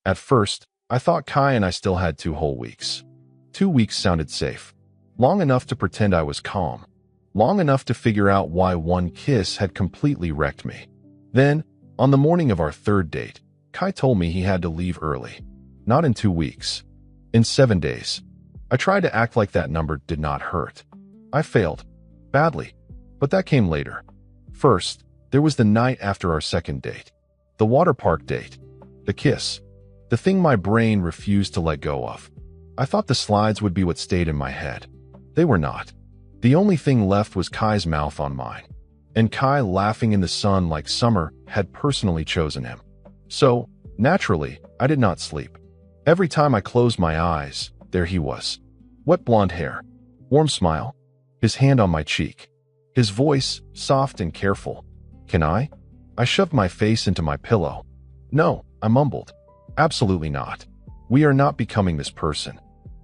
At first, I thought Kai and I still had 2 whole weeks. 2 weeks sounded safe. Long enough to pretend I was calm. Long enough to figure out why one kiss had completely wrecked me. Then, on the morning of our third date, Kai told me he had to leave early. Not in 2 weeks. In 7 days. I tried to act like that number did not hurt. I failed. Badly. But that came later. First, there was the night after our second date. The water park date. The kiss. The thing my brain refused to let go of. I thought the slides would be what stayed in my head. They were not. The only thing left was Kai's mouth on mine. And Kai laughing in the sun like summer had personally chosen him. So, naturally, I did not sleep. Every time I closed my eyes, there he was. Wet blonde hair. Warm smile. His hand on my cheek. His voice, soft and careful. Can I? I shoved my face into my pillow. No, I mumbled. Absolutely not. We are not becoming this person.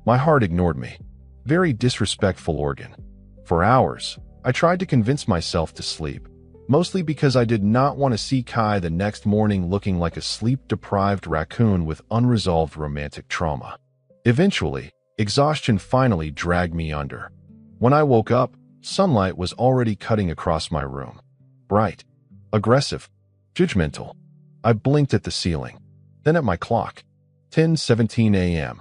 My heart ignored me. Very disrespectful organ. For hours, I tried to convince myself to sleep, mostly because I did not want to see Kai the next morning looking like a sleep-deprived raccoon with unresolved romantic trauma. Eventually, exhaustion finally dragged me under. When I woke up, sunlight was already cutting across my room. Bright, aggressive, judgmental. I blinked at the ceiling, then at my clock. 10:17 a.m.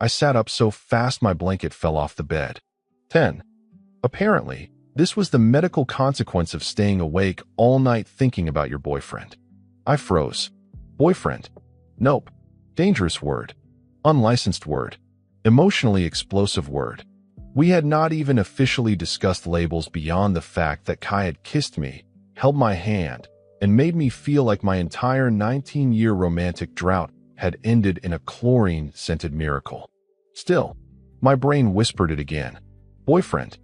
I sat up so fast my blanket fell off the bed. 10. Apparently, this was the medical consequence of staying awake all night thinking about your boyfriend. I froze. Boyfriend? Nope. Dangerous word. Unlicensed word. Emotionally explosive word. We had not even officially discussed labels beyond the fact that Kai had kissed me, held my hand, and made me feel like my entire 19-year romantic drought had ended in a chlorine-scented miracle. Still, my brain whispered it again. Boyfriend.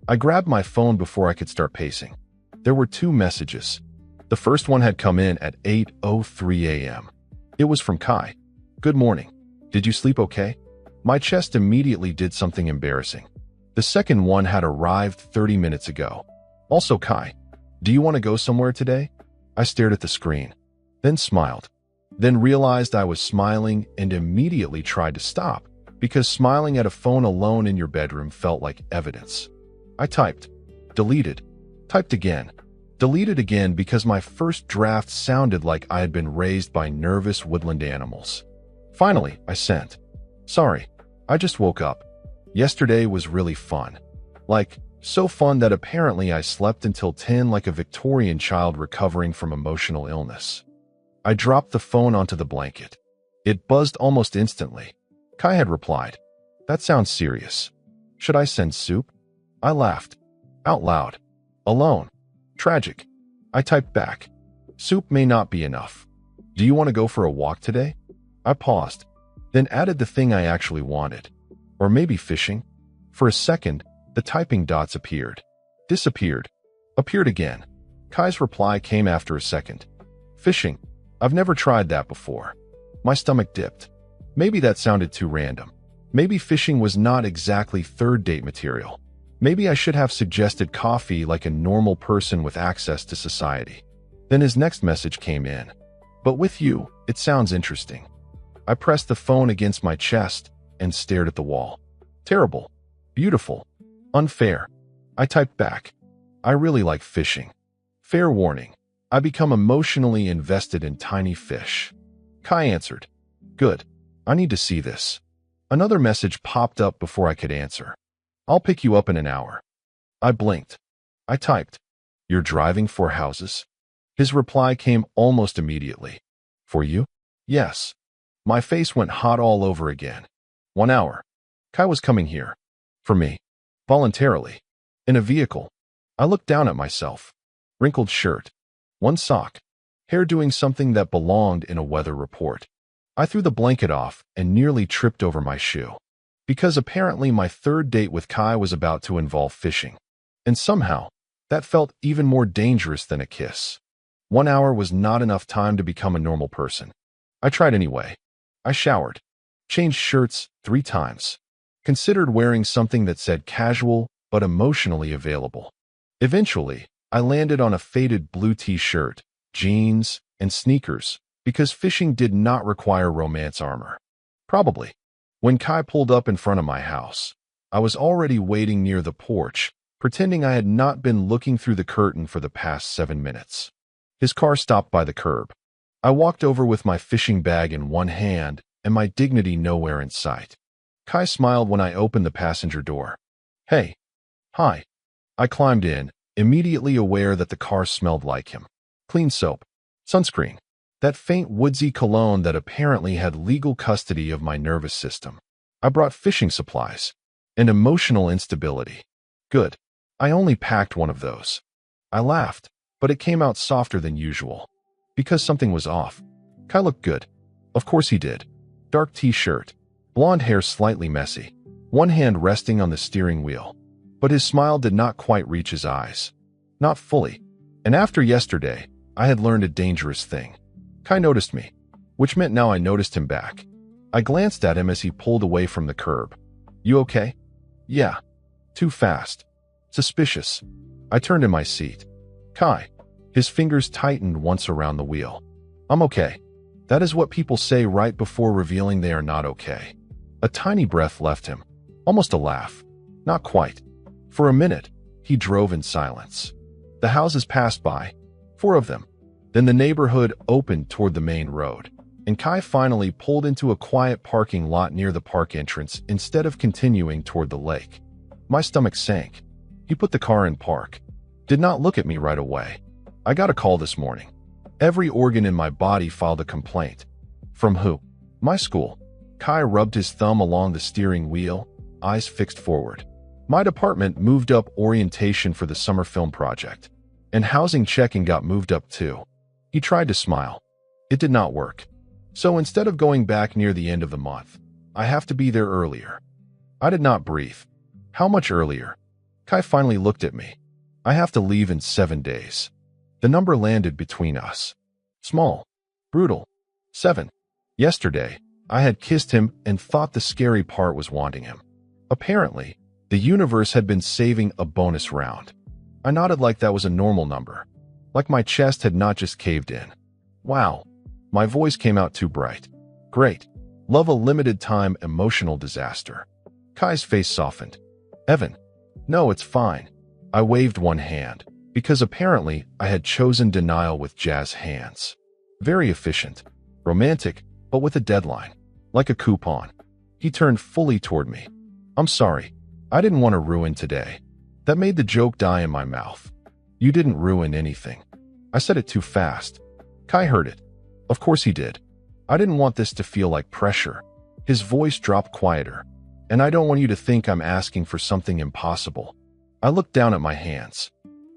I grabbed my phone before I could start pacing. There were 2 messages. The first one had come in at 8:03 a.m. It was from Kai. Good morning. Did you sleep okay? My chest immediately did something embarrassing. The second one had arrived 30 minutes ago. Also Kai. Do you want to go somewhere today? I stared at the screen, then smiled. Then realized I was smiling and immediately tried to stop, because smiling at a phone alone in your bedroom felt like evidence. I typed, deleted, typed again, deleted again because my first draft sounded like I had been raised by nervous woodland animals. Finally, I sent. Sorry, I just woke up. Yesterday was really fun. Like, so fun that apparently I slept until 10 like a Victorian child recovering from emotional illness. I dropped the phone onto the blanket. It buzzed almost instantly. Kai had replied, That sounds serious. Should I send soup? I laughed. Out loud. Alone. Tragic. I typed back. Soup may not be enough. Do you want to go for a walk today? I paused, then added the thing I actually wanted. Or maybe fishing? For a second, the typing dots appeared. Disappeared. Appeared again. Kai's reply came after a second. Fishing. I've never tried that before. My stomach dipped. Maybe that sounded too random. Maybe fishing was not exactly third date material. Maybe I should have suggested coffee like a normal person with access to society. Then his next message came in. But with you, it sounds interesting. I pressed the phone against my chest and stared at the wall. Terrible. Beautiful. Unfair. I typed back. I really like fishing. Fair warning. I become emotionally invested in tiny fish. Kai answered. Good. I need to see this. Another message popped up before I could answer. I'll pick you up in an hour. I blinked. I typed. You're driving 4 houses? His reply came almost immediately. For you? Yes. My face went hot all over again. 1 hour. Kai was coming here. For me. Voluntarily. In a vehicle. I looked down at myself. Wrinkled shirt. 1 sock. Hair doing something that belonged in a weather report. I threw the blanket off and nearly tripped over my shoe. Because apparently my third date with Kai was about to involve fishing. And somehow, that felt even more dangerous than a kiss. 1 hour was not enough time to become a normal person. I tried anyway. I showered. Changed shirts 3 times. Considered wearing something that said casual but emotionally available. Eventually, I landed on a faded blue t-shirt, jeans, and sneakers, because fishing did not require romance armor. Probably. When Kai pulled up in front of my house, I was already waiting near the porch, pretending I had not been looking through the curtain for the past 7 minutes. His car stopped by the curb. I walked over with my fishing bag in one hand and my dignity nowhere in sight. Kai smiled when I opened the passenger door. Hey. Hi. I climbed in, immediately aware that the car smelled like him. Clean soap. Sunscreen. That faint woodsy cologne that apparently had legal custody of my nervous system. I brought fishing supplies. And emotional instability. Good. I only packed one of those. I laughed, but it came out softer than usual. Because something was off. Kai looked good. Of course he did. Dark t-shirt. Blonde hair slightly messy. One hand resting on the steering wheel. But his smile did not quite reach his eyes. Not fully. And after yesterday, I had learned a dangerous thing. Kai noticed me, which meant now I noticed him back. I glanced at him as he pulled away from the curb. You okay? Yeah. Too fast. Suspicious. I turned in my seat. Kai. His fingers tightened once around the wheel. I'm okay. That is what people say right before revealing they are not okay. A tiny breath left him. Almost a laugh. Not quite. For a minute, he drove in silence. The houses passed by. 4 of them. Then the neighborhood opened toward the main road, and Kai finally pulled into a quiet parking lot near the park entrance instead of continuing toward the lake. My stomach sank. He put the car in park. Did not look at me right away. I got a call this morning. Every organ in my body filed a complaint. From who? My school. Kai rubbed his thumb along the steering wheel, eyes fixed forward. My department moved up orientation for the summer film project, and housing checking got moved up too. He tried to smile. It did not work. So instead of going back near the end of the month, I have to be there earlier. I did not breathe. How much earlier? Kai finally looked at me. I have to leave in 7 days. The number landed between us. Small. Brutal. 7. Yesterday, I had kissed him and thought the scary part was wanting him. Apparently, the universe had been saving a bonus round. I nodded like that was a normal number. Like my chest had not just caved in. Wow. My voice came out too bright. Great. Love a limited time emotional disaster. Kai's face softened. Evan. No, it's fine. I waved one hand, because apparently I had chosen denial with jazz hands. Very efficient. Romantic, but with a deadline. Like a coupon. He turned fully toward me. I'm sorry. I didn't want to ruin today. That made the joke die in my mouth. You didn't ruin anything. I said it too fast. Kai heard it. Of course he did. I didn't want this to feel like pressure. His voice dropped quieter. And I don't want you to think I'm asking for something impossible. I looked down at my hands.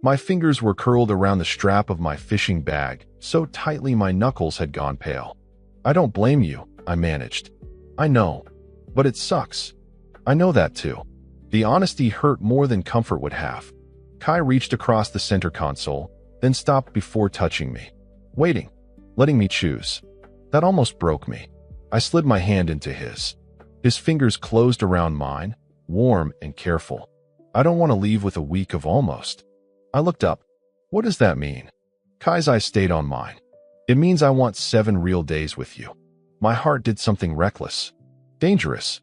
My fingers were curled around the strap of my fishing bag, so tightly my knuckles had gone pale. I don't blame you, I managed. I know. But it sucks. I know that too. The honesty hurt more than comfort would have. Kai reached across the center console, then stopped before touching me. Waiting. Letting me choose. That almost broke me. I slid my hand into his. His fingers closed around mine, warm and careful. I don't want to leave with a week of almost. I looked up. What does that mean? Kai's eyes stayed on mine. It means I want 7 real days with you. My heart did something reckless. Dangerous.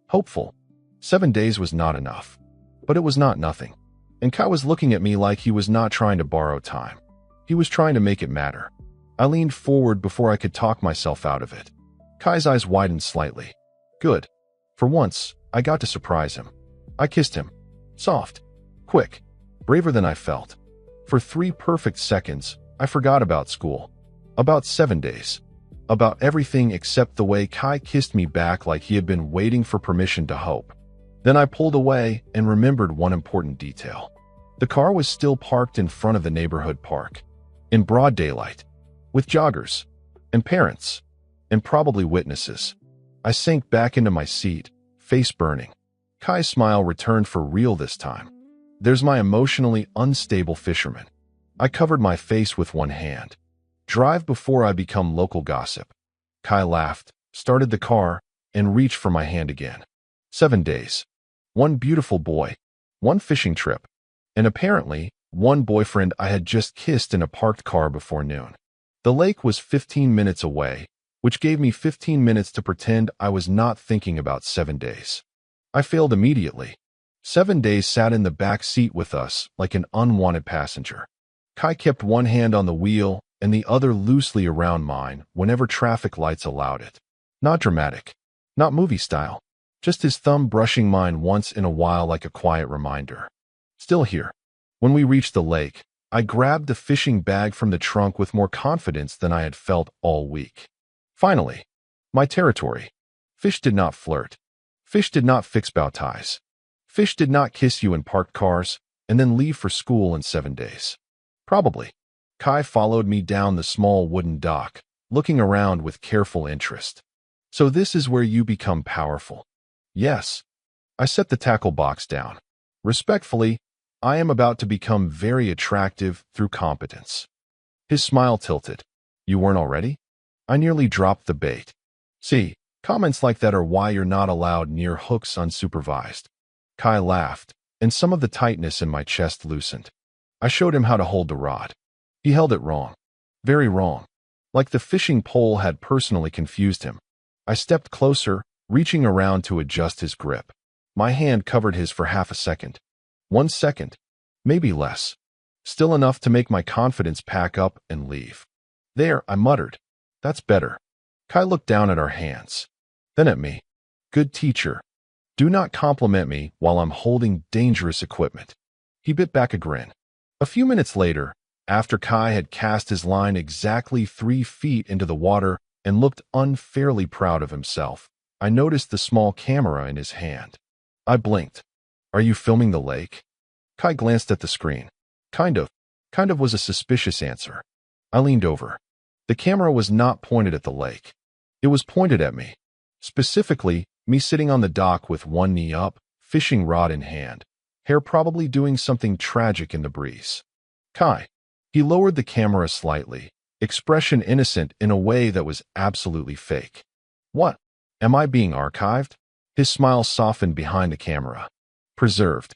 Hopeful. 7 days was not enough. But it was not nothing. And Kai was looking at me like he was not trying to borrow time. He was trying to make it matter. I leaned forward before I could talk myself out of it. Kai's eyes widened slightly. Good. For once, I got to surprise him. I kissed him. Soft. Quick. Braver than I felt. For 3 perfect seconds, I forgot about school. About 7 days. About everything except the way Kai kissed me back like he had been waiting for permission to hope. Then I pulled away and remembered one important detail. The car was still parked in front of the neighborhood park. In broad daylight. With joggers. And parents. And probably witnesses. I sank back into my seat, face burning. Kai's smile returned for real this time. There's my emotionally unstable fisherman. I covered my face with one hand. Drive before I become local gossip. Kai laughed, started the car, and reached for my hand again. 7 days. 1 beautiful boy. 1 fishing trip. And apparently, 1 boyfriend I had just kissed in a parked car before noon. The lake was 15 minutes away, which gave me 15 minutes to pretend I was not thinking about 7 days. I failed immediately. 7 days sat in the back seat with us like an unwanted passenger. Kai kept one hand on the wheel and the other loosely around mine whenever traffic lights allowed it. Not dramatic, not movie style, just his thumb brushing mine once in a while like a quiet reminder. Still here. When we reached the lake, I grabbed the fishing bag from the trunk with more confidence than I had felt all week. Finally, my territory. Fish did not flirt. Fish did not fix bow ties. Fish did not kiss you in parked cars and then leave for school in 7 days. Probably. Kai followed me down the small wooden dock, looking around with careful interest. So this is where you become powerful. Yes. I set the tackle box down. Respectfully, I am about to become very attractive through competence. His smile tilted. You weren't already? I nearly dropped the bait. See, comments like that are why you're not allowed near hooks unsupervised. Kai laughed, and some of the tightness in my chest loosened. I showed him how to hold the rod. He held it wrong. Very wrong. Like the fishing pole had personally confused him. I stepped closer, reaching around to adjust his grip. My hand covered his for half a second. 1 second. Maybe less. Still enough to make my confidence pack up and leave. There, I muttered. That's better. Kai looked down at our hands. Then at me. Good teacher. Do not compliment me while I'm holding dangerous equipment. He bit back a grin. A few minutes later, after Kai had cast his line exactly 3 feet into the water and looked unfairly proud of himself, I noticed the small camera in his hand. I blinked. Are you filming the lake? Kai glanced at the screen. Kind of was a suspicious answer. I leaned over. The camera was not pointed at the lake. It was pointed at me. Specifically, me sitting on the dock with one knee up, fishing rod in hand, hair probably doing something tragic in the breeze. Kai. He lowered the camera slightly, expression innocent in a way that was absolutely fake. What? Am I being archived? His smile softened behind the camera. Preserved.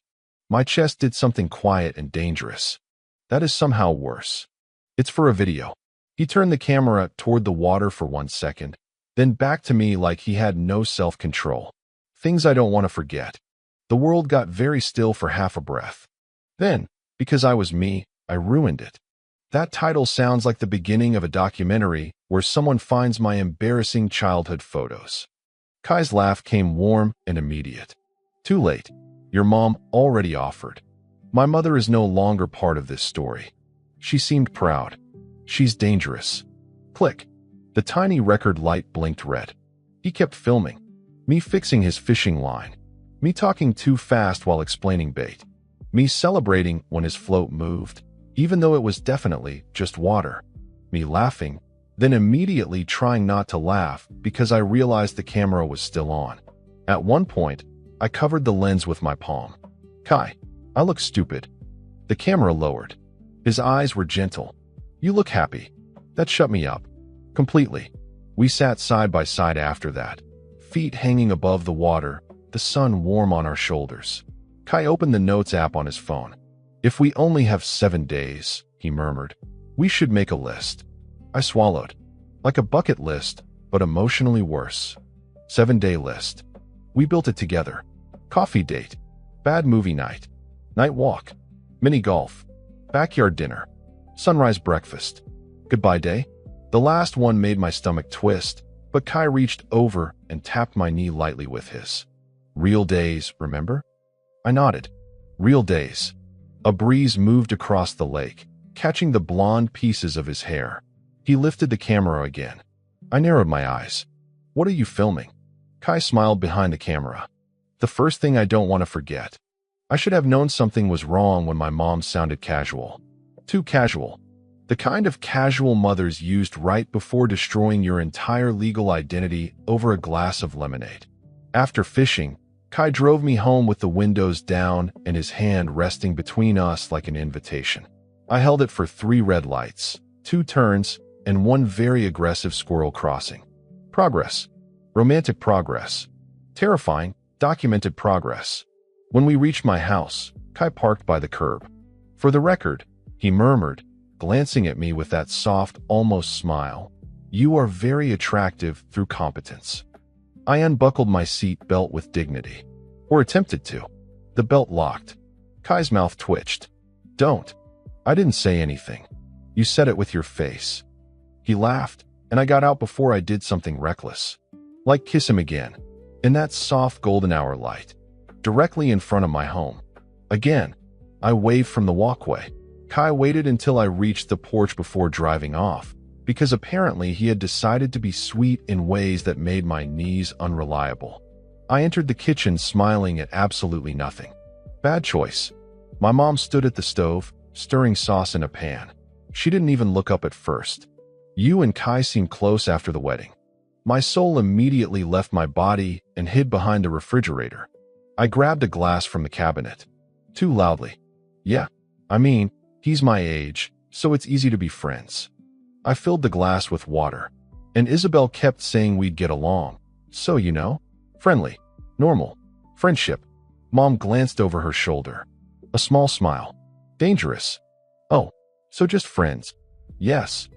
My chest did something quiet and dangerous. That is somehow worse. It's for a video. He turned the camera toward the water for 1 second, then back to me like he had no self-control. Things I don't want to forget. The world got very still for half a breath. Then, because I was me, I ruined it. That title sounds like the beginning of a documentary where someone finds my embarrassing childhood photos. Kai's laugh came warm and immediate. Too late. Your mom already offered. My mother is no longer part of this story. She seemed proud. She's dangerous. Click. The tiny record light blinked red. He kept filming. Me fixing his fishing line. Me talking too fast while explaining bait. Me celebrating when his float moved, even though it was definitely just water. Me laughing, then immediately trying not to laugh because I realized the camera was still on. At one point, I covered the lens with my palm. Kai, I look stupid. The camera lowered. His eyes were gentle. You look happy. That shut me up. Completely. We sat side by side after that, feet hanging above the water, the sun warm on our shoulders. Kai opened the notes app on his phone. If we only have 7 days, he murmured, we should make a list. I swallowed. Like a bucket list, but emotionally worse. 7-day list. We built it together. Coffee date. Bad movie night. Night walk. Mini golf. Backyard dinner. Sunrise breakfast. Goodbye day. The last one made my stomach twist, but Kai reached over and tapped my knee lightly with his. Real days, remember? I nodded. Real days. A breeze moved across the lake, catching the blonde pieces of his hair. He lifted the camera again. I narrowed my eyes. What are you filming? Kai smiled behind the camera. The first thing I don't want to forget. I should have known something was wrong when my mom sounded casual. Too casual. The kind of casual mothers used right before destroying your entire legal identity over a glass of lemonade. After fishing, Kai drove me home with the windows down and his hand resting between us like an invitation. I held it for 3 red lights, 2 turns, and 1 very aggressive squirrel crossing. Progress. Romantic progress. Terrifying, documented progress. When we reached my house, Kai parked by the curb. For the record, he murmured, glancing at me with that soft, almost smile. You are very attractive through competence. I unbuckled my seat belt with dignity. Or attempted to. The belt locked. Kai's mouth twitched. Don't. I didn't say anything. You said it with your face. He laughed, and I got out before I did something reckless. Like kiss him again. In that soft golden hour light. Directly in front of my home. Again. I waved from the walkway. Kai waited until I reached the porch before driving off, because apparently he had decided to be sweet in ways that made my knees unreliable. I entered the kitchen smiling at absolutely nothing. Bad choice. My mom stood at the stove, stirring sauce in a pan. She didn't even look up at first. You and Kai seemed close after the wedding. My soul immediately left my body and hid behind the refrigerator. I grabbed a glass from the cabinet. Too loudly. Yeah, I mean, he's my age, so it's easy to be friends. I filled the glass with water, and Isabel kept saying we'd get along. So, you know, friendly, normal, friendship. Mom glanced over her shoulder. A small smile. Dangerous. Oh, so just friends. Yes.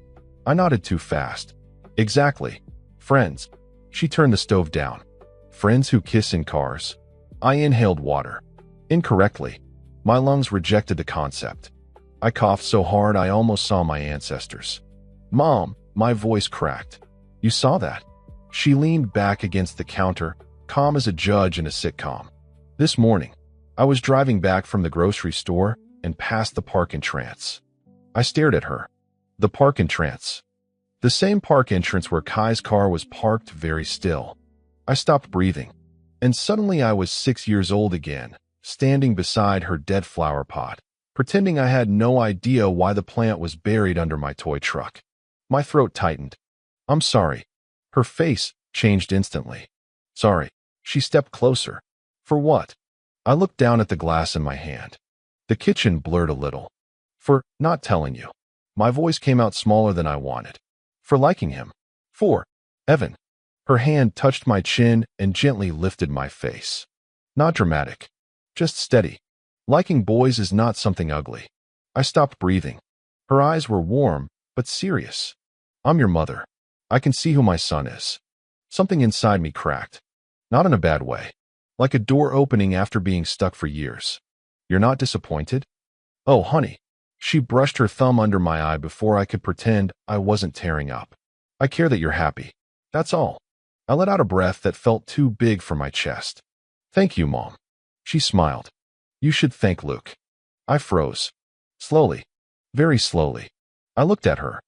I nodded too fast. Exactly. Friends. She turned the stove down. Friends who kiss in cars. I inhaled water. Incorrectly. My lungs rejected the concept. I coughed so hard I almost saw my ancestors. Mom, my voice cracked. You saw that? She leaned back against the counter, calm as a judge in a sitcom. This morning, I was driving back from the grocery store and passed the park entrance. I stared at her. The park entrance. The same park entrance where Kai's car was parked very still. I stopped breathing, and suddenly I was 6 years old again, standing beside her dead flower pot, pretending I had no idea why the plant was buried under my toy truck. My throat tightened. I'm sorry. Her face changed instantly. Sorry. She stepped closer. For what? I looked down at the glass in my hand. The kitchen blurred a little. For not telling you. My voice came out smaller than I wanted. For liking him. For Evan. Her hand touched my chin and gently lifted my face. Not dramatic. Just steady. Liking boys is not something ugly. I stopped breathing. Her eyes were warm, but serious. I'm your mother. I can see who my son is. Something inside me cracked. Not in a bad way. Like a door opening after being stuck for years. You're not disappointed? Oh, honey. She brushed her thumb under my eye before I could pretend I wasn't tearing up. I care that you're happy. That's all. I let out a breath that felt too big for my chest. Thank you, Mom. She smiled. You should thank Luke. I froze. Slowly. Very slowly. I looked at her.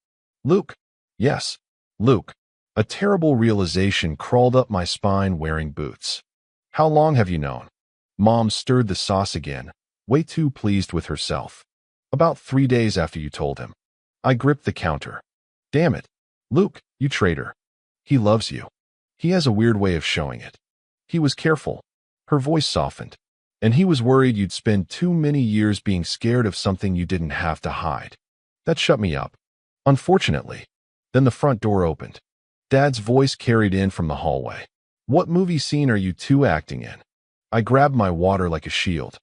Luke. Yes. Luke. A terrible realization crawled up my spine wearing boots. How long have you known? Mom stirred the sauce again, way too pleased with herself. About 3 days after you told him. I gripped the counter. Damn it. Luke, you traitor. He loves you. He has a weird way of showing it. He was careful. Her voice softened. And he was worried you'd spend too many years being scared of something you didn't have to hide. That shut me up. Unfortunately. Then the front door opened. Dad's voice carried in from the hallway. What movie scene are you two acting in? I grabbed my water like a shield.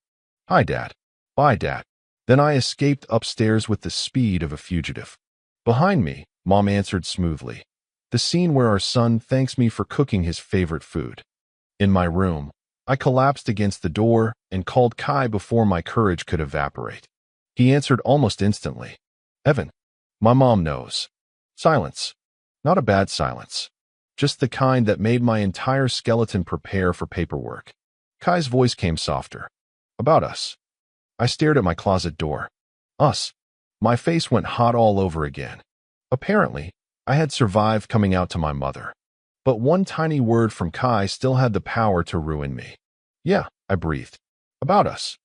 Hi, Dad. Bye, Dad. Then I escaped upstairs with the speed of a fugitive. Behind me, Mom answered smoothly. The scene where our son thanks me for cooking his favorite food. In my room, I collapsed against the door and called Kai before my courage could evaporate. He answered almost instantly. Evan. My mom knows. Silence. Not a bad silence. Just the kind that made my entire skeleton prepare for paperwork. Kai's voice came softer. About us. I stared at my closet door. Us. My face went hot all over again. Apparently, I had survived coming out to my mother. But one tiny word from Kai still had the power to ruin me. Yeah, I breathed. About us.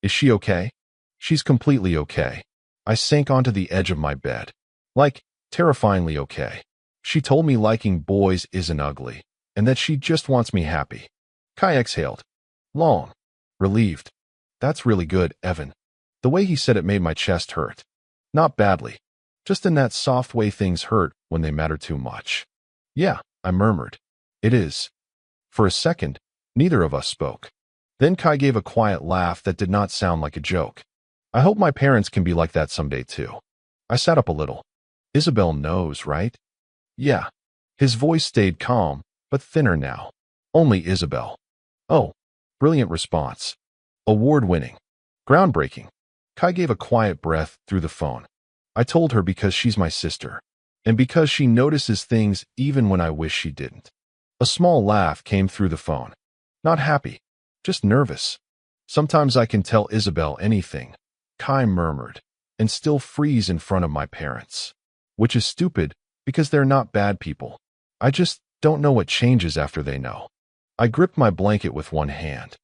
Is she okay? She's completely okay. I sank onto the edge of my bed. Like, terrifyingly okay. She told me liking boys isn't ugly, and that she just wants me happy. Kai exhaled. Long. Relieved. That's really good, Evan. The way he said it made my chest hurt. Not badly. Just in that soft way things hurt when they matter too much. Yeah, I murmured. It is. For a second, neither of us spoke. Then Kai gave a quiet laugh that did not sound like a joke. I hope my parents can be like that someday too. I sat up a little. Isabel knows, right? Yeah. His voice stayed calm, but thinner now. Only Isabel. Oh, brilliant response. Award-winning. Groundbreaking. Kai gave a quiet breath through the phone. I told her because she's my sister, and because she notices things even when I wish she didn't. A small laugh came through the phone. Not happy, just nervous. Sometimes I can tell Isabel anything, Kai murmured, and still freeze in front of my parents. Which is stupid, because they're not bad people. I just don't know what changes after they know. I gripped my blanket with one hand.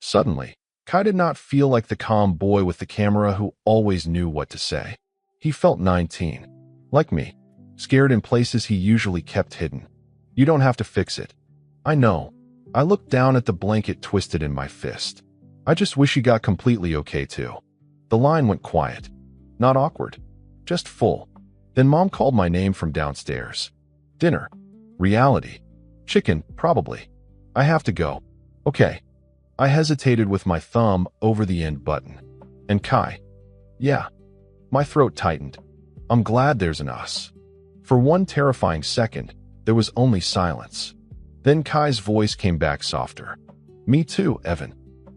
Suddenly, Kai did not feel like the calm boy with the camera who always knew what to say. He felt 19. Like me, scared in places he usually kept hidden. You don't have to fix it. I know. I looked down at the blanket twisted in my fist. I just wish you got completely okay too. The line went quiet. Not awkward. Just full. Then Mom called my name from downstairs. Dinner. Reality. Chicken, probably. I have to go. Okay. I hesitated with my thumb over the end button. And Kai. Yeah. My throat tightened. I'm glad there's an us. For one terrifying second, there was only silence. Then Kai's voice came back softer. Me too, Evan.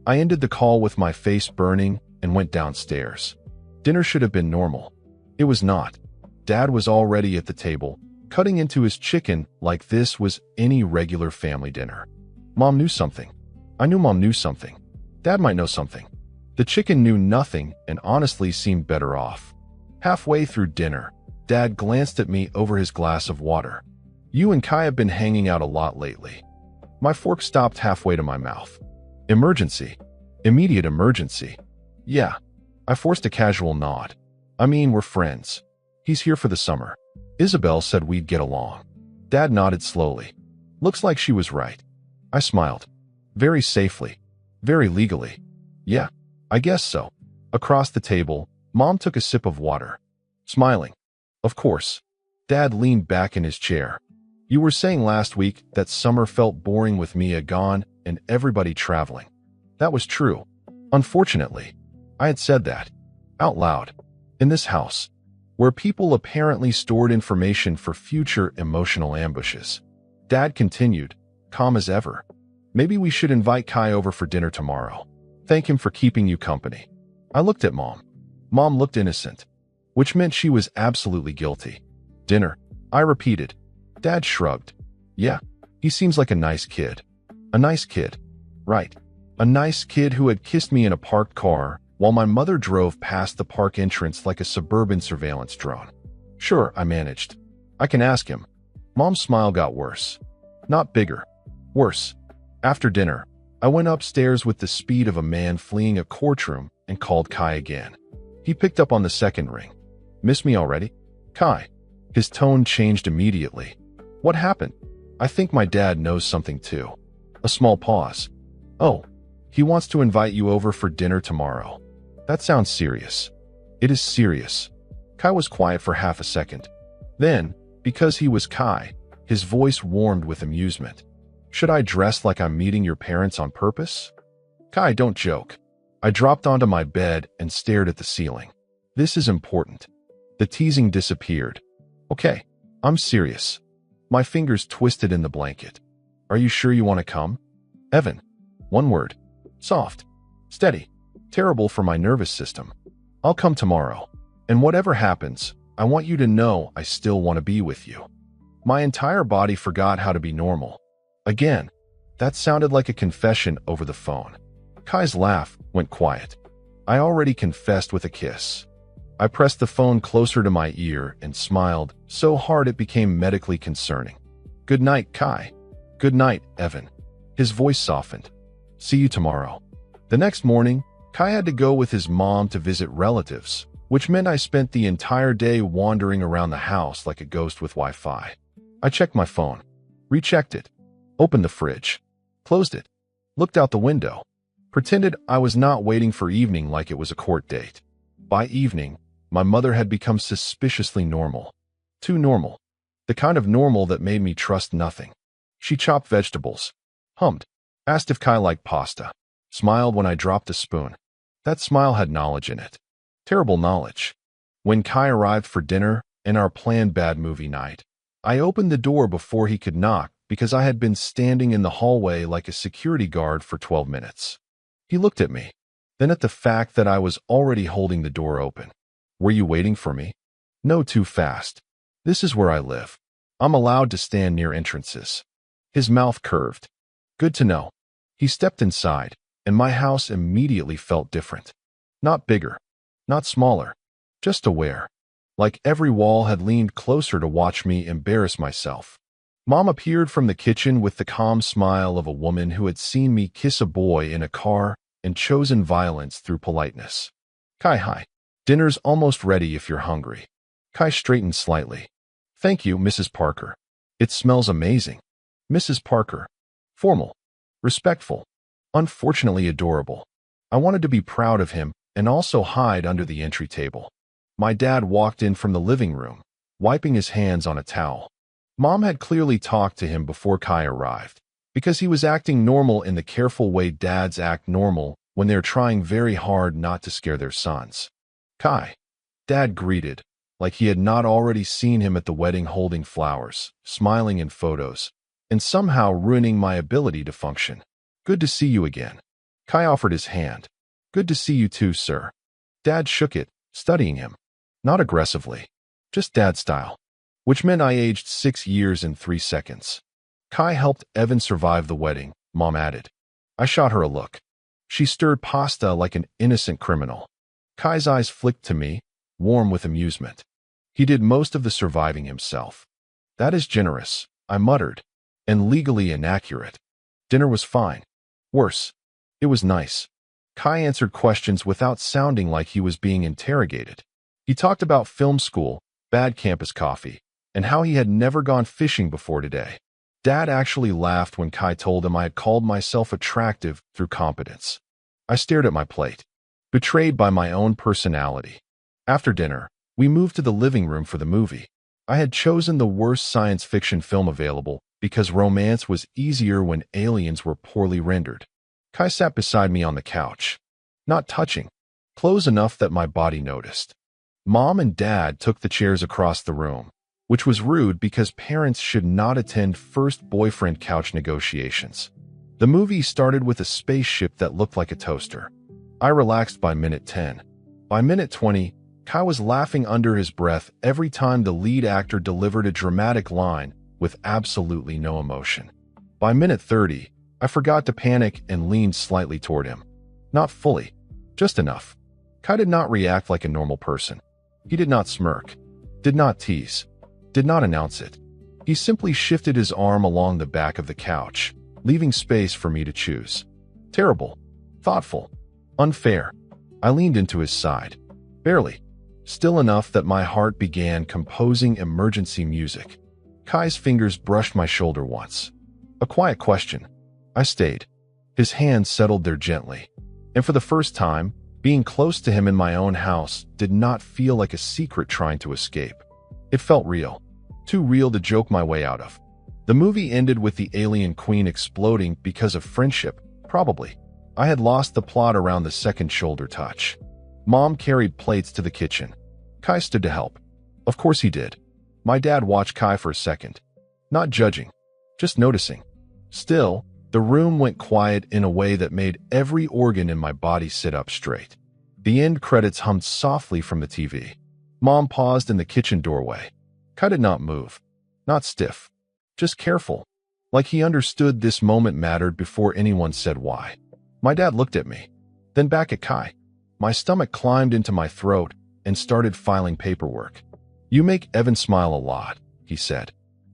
I ended the call with my face burning and went downstairs. Dinner should have been normal. It was not. Dad was already at the table, cutting into his chicken like this was any regular family dinner. Mom knew something. I knew Mom knew something. Dad might know something. The chicken knew nothing and honestly seemed better off. Halfway through dinner, Dad glanced at me over his glass of water. You and Kai have been hanging out a lot lately. My fork stopped halfway to my mouth. Emergency. Immediate emergency. Yeah. I forced a casual nod. I mean, we're friends. He's here for the summer. Isabel said we'd get along. Dad nodded slowly. Looks like she was right. I smiled. Very safely. Very legally. Yeah, I guess so. Across the table, Mom took a sip of water. Smiling. Of course. Dad leaned back in his chair. You were saying last week that summer felt boring with Mia gone and everybody traveling. That was true. Unfortunately, I had said that. Out loud. In this house. Where people apparently stored information for future emotional ambushes. Dad continued, calm as ever. Maybe we should invite Kai over for dinner tomorrow. Thank him for keeping you company. I looked at Mom. Mom looked innocent, which meant she was absolutely guilty. Dinner, I repeated. Dad shrugged. Yeah, he seems like a nice kid. A nice kid. Right. A nice kid who had kissed me in a parked car while my mother drove past the park entrance like a suburban surveillance drone. Sure, I managed. I can ask him. Mom's smile got worse. Not bigger. Worse. After dinner, I went upstairs with the speed of a man fleeing a courtroom and called Kai again. He picked up on the second ring. Miss me already? Kai. His tone changed immediately. What happened? I think my dad knows something too. A small pause. Oh, he wants to invite you over for dinner tomorrow. That sounds serious. It is serious. Kai was quiet for half a second. Then, because he was Kai, his voice warmed with amusement. Should I dress like I'm meeting your parents on purpose? Kai, don't joke. I dropped onto my bed and stared at the ceiling. This is important. The teasing disappeared. Okay, I'm serious. My fingers twisted in the blanket. Are you sure you want to come? Evan. One word. Soft. Steady. Terrible for my nervous system. I'll come tomorrow. And whatever happens, I want you to know I still want to be with you. My entire body forgot how to be normal. Again, that sounded like a confession over the phone. Kai's laugh went quiet. I already confessed with a kiss. I pressed the phone closer to my ear and smiled so hard it became medically concerning. Good night, Kai. Good night, Evan. His voice softened. See you tomorrow. The next morning, Kai had to go with his mom to visit relatives, which meant I spent the entire day wandering around the house like a ghost with Wi-Fi. I checked my phone, rechecked it, opened the fridge, closed it, looked out the window, pretended I was not waiting for evening like it was a court date. By evening, my mother had become suspiciously normal. Too normal. The kind of normal that made me trust nothing. She chopped vegetables, hummed, asked if Kai liked pasta, smiled when I dropped a spoon. That smile had knowledge in it. Terrible knowledge. When Kai arrived for dinner and our planned bad movie night, I opened the door before he could knock because I had been standing in the hallway like a security guard for 12 minutes. He looked at me, then at the fact that I was already holding the door open. Were you waiting for me? No, too fast. This is where I live. I'm allowed to stand near entrances. His mouth curved. Good to know. He stepped inside, and my house immediately felt different. Not bigger, not smaller, just aware. Like every wall had leaned closer to watch me embarrass myself. Mom appeared from the kitchen with the calm smile of a woman who had seen me kiss a boy in a car and chosen violence through politeness. Kai, hi. Dinner's almost ready if you're hungry. Kai straightened slightly. Thank you, Mrs. Parker. It smells amazing. Mrs. Parker. Formal. Respectful. Unfortunately adorable. I wanted to be proud of him and also hide under the entry table. My dad walked in from the living room, wiping his hands on a towel. Mom had clearly talked to him before Kai arrived, because he was acting normal in the careful way dads act normal when they're trying very hard not to scare their sons. Kai. Dad greeted, like he had not already seen him at the wedding holding flowers, smiling in photos, and somehow ruining my ability to function. Good to see you again. Kai offered his hand. Good to see you too, sir. Dad shook it, studying him. Not aggressively, just dad style, which meant I aged 6 years in 3 seconds. Kai helped Evan survive the wedding, Mom added. I shot her a look. She stirred pasta like an innocent criminal. Kai's eyes flicked to me, warm with amusement. He did most of the surviving himself. That is generous, I muttered, and legally inaccurate. Dinner was fine. Worse. It was nice. Kai answered questions without sounding like he was being interrogated. He talked about film school, bad campus coffee, and how he had never gone fishing before today. Dad actually laughed when Kai told him I had called myself attractive through competence. I stared at my plate, betrayed by my own personality. After dinner, we moved to the living room for the movie. I had chosen the worst science fiction film available because romance was easier when aliens were poorly rendered. Kai sat beside me on the couch, not touching, close enough that my body noticed. Mom and Dad took the chairs across the room, which was rude because parents should not attend first boyfriend couch negotiations. The movie started with a spaceship that looked like a toaster. I relaxed by minute 10. By minute 20, Kai was laughing under his breath every time the lead actor delivered a dramatic line with absolutely no emotion. By minute 30, I forgot to panic and leaned slightly toward him. Not fully, just enough. Kai did not react like a normal person. He did not smirk, did not tease, did not announce it. He simply shifted his arm along the back of the couch, leaving space for me to choose. Terrible, thoughtful, unfair. I leaned into his side. Barely. Still enough that my heart began composing emergency music. Kai's fingers brushed my shoulder once. A quiet question. I stayed. His hands settled there gently. And for the first time, being close to him in my own house did not feel like a secret trying to escape. It felt real. Too real to joke my way out of. The movie ended with the alien queen exploding because of friendship, probably. I had lost the plot around the second shoulder touch. Mom carried plates to the kitchen. Kai stood to help. Of course he did. My dad watched Kai for a second. Not judging, just noticing. Still, the room went quiet in a way that made every organ in my body sit up straight. The end credits hummed softly from the TV. Mom paused in the kitchen doorway. Kai did not move. Not stiff. Just careful. Like he understood this moment mattered before anyone said why. My dad looked at me, then back at Kai. My stomach climbed into my throat and started filing paperwork. You make Evan smile a lot, he said.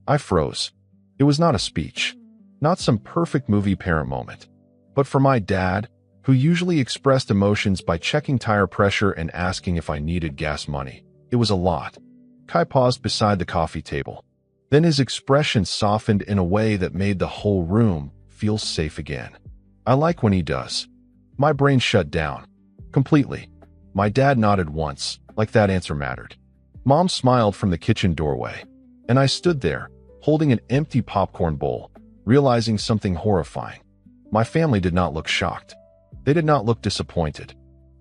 I froze. It was not a speech. Not some perfect movie parent moment. But for my dad, who usually expressed emotions by checking tire pressure and asking if I needed gas money, it was a lot. Kai paused beside the coffee table. Then his expression softened in a way that made the whole room feel safe again. I like when he does. My brain shut down. Completely. My dad nodded once, like that answer mattered. Mom smiled from the kitchen doorway, and I stood there, holding an empty popcorn bowl, realizing something horrifying. My family did not look shocked. They did not look disappointed.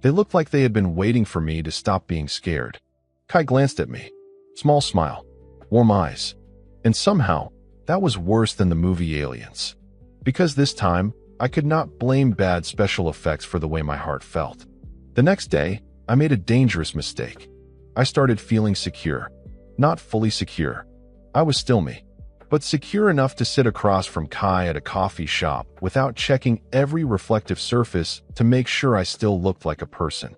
They looked like they had been waiting for me to stop being scared. Kai glanced at me. Small smile. Warm eyes. And somehow, that was worse than the movie Aliens. Because this time, I could not blame bad special effects for the way my heart felt. The next day, I made a dangerous mistake. I started feeling secure. Not fully secure. I was still me, but secure enough to sit across from Kai at a coffee shop without checking every reflective surface to make sure I still looked like a person.